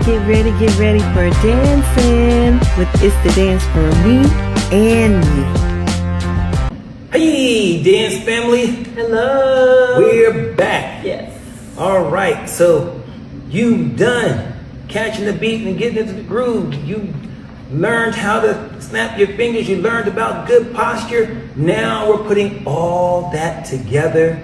Get ready for dancing with It's the Dance for Me and Me. Hey, dance family. Hello. We're back. Yes. All right, so you done catching the beat and getting into the groove. You learned how to snap your fingers. You learned about good posture. Now we're putting all that together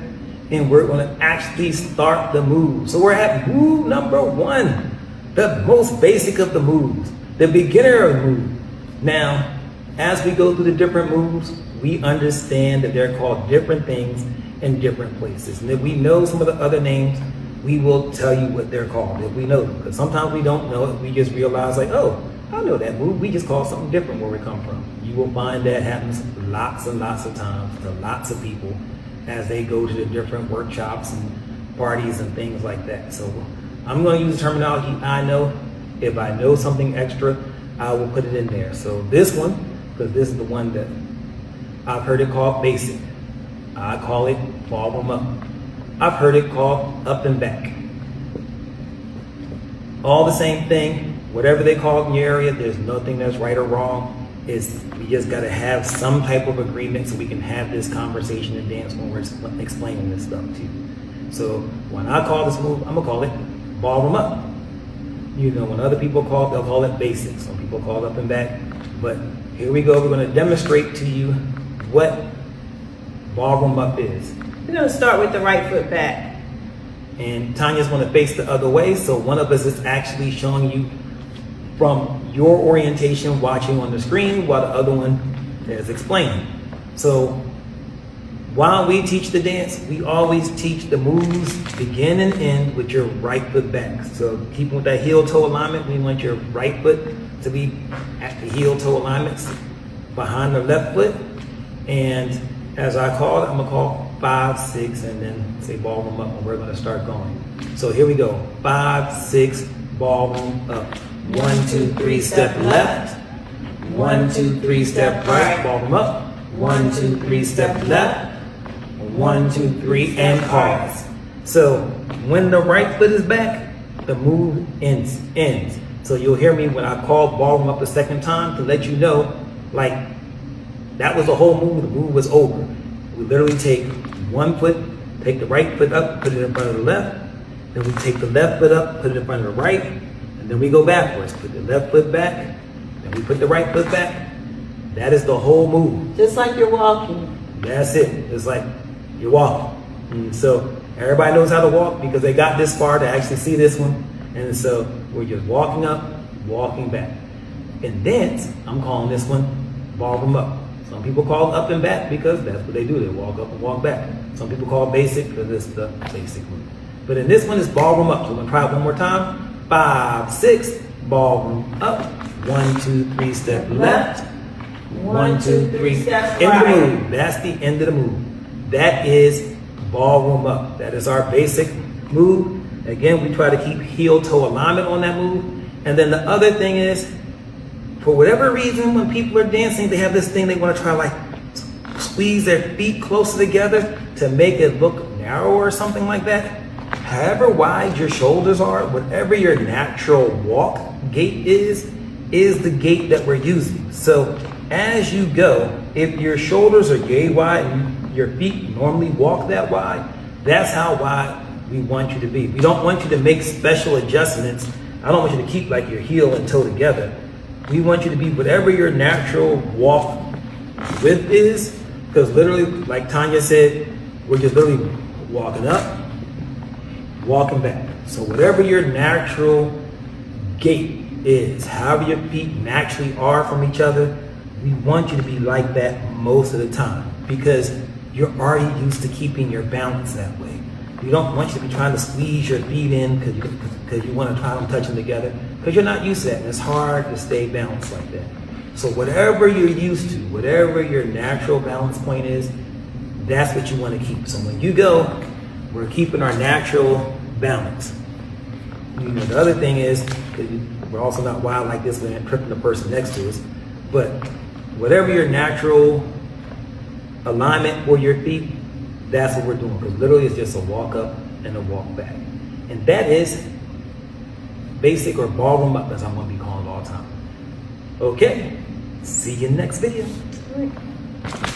and we're going to actually start the move. So we're at move number 1. The most basic of the moves, the beginner of the move. Now, as we go through the different moves, we understand that they're called different things in different places. And if we know some of the other names, we will tell you what they're called if we know them. Because sometimes we don't know it. We just realize like, oh, I know that move. We just call something different where we come from. You will find that happens lots and lots of times to lots of people as they go to the different workshops and parties and things like that. So I'm going to use the terminology I know. If I know something extra, I will put it in there. So this one, because this is the one that I've heard it called basic. I call it ballroom up. I've heard it called up and back. All the same thing. Whatever they call it in your area, there's nothing that's right or wrong. We just got to have some type of agreement so we can have this conversation and dance when we're explaining this stuff to you. So when I call this move, I'm going to call it ballroom up. You know, when other people call it, they'll call it basic. Some people call it up and back. But here we go. We're going to demonstrate to you what ballroom up is. We're going to start with the right foot back. And Tonya's going to face the other way. So one of us is actually showing you from your orientation, watching on the screen, while the other one is explaining. So while we teach the dance, we always teach the moves begin and end with your right foot back. So keeping with that heel-toe alignment, we want your right foot to be at the heel-toe alignments behind the left foot. And as I call it, I'm gonna call 5, 6, and then say ballroom up, and we're gonna start going. So here we go, 5, 6, ballroom up. 1, 2, 3, step left. 1, 2, 3, step right, ballroom up. 1, 2, 3, step left. 1, 2, 3, and pause. So when the right foot is back, the move ends. So you'll hear me when I call ballroom up the second time to let you know, like, that was the whole move. The move was over. We literally take one foot, take the right foot up, put it in front of the left. Then we take the left foot up, put it in front of the right. And then we go backwards. Put the left foot back. Then we put the right foot back. That is the whole move. Just like you're walking. That's it. It's like you're walking. And so everybody knows how to walk because they got this far to actually see this one. And so we're just walking up, walking back. In dance, I'm calling this one ballroom up. Some people call it up and back because that's what they do. They walk up and walk back. Some people call it basic because it's the basic move. But in this one, it's ballroom up. So we're going to try it one more time. 5, 6, ballroom up. 1, 2, 3, step left. 1, 2, 3, step right. End the move. That's the end of the move. That is ballroom up. That is our basic move. Again, we try to keep heel-toe alignment on that move. And then the other thing is, for whatever reason, when people are dancing, they have this thing they want to try, like squeeze their feet closer together to make it look narrower or something like that. However wide your shoulders are, whatever your natural walk gait is the gait that we're using. So as you go, if your shoulders are yay wide and your feet normally walk that wide, that's how wide we want you to be. We don't want you to make special adjustments. I don't want you to keep like your heel and toe together. We want you to be whatever your natural walk width is, because literally, like Tonya said, we're just literally walking up, walking back. So whatever your natural gait is, however your feet naturally are from each other, we want you to be like that most of the time because you're already used to keeping your balance that way. We don't want you to be trying to squeeze your feet in because you want to try them touching together because you're not used to that. And it's hard to stay balanced like that. So whatever you're used to, whatever your natural balance point is, that's what you want to keep. So when you go, we're keeping our natural balance. You know, the other thing is, we're also not wild like this, we're not tripping the person next to us, but whatever your natural alignment for your feet, that's what we're doing. Because literally it's just a walk up and a walk back. And that is basic or ballroom up, as I'm going to be calling it all the time. Okay, see you next video. All right.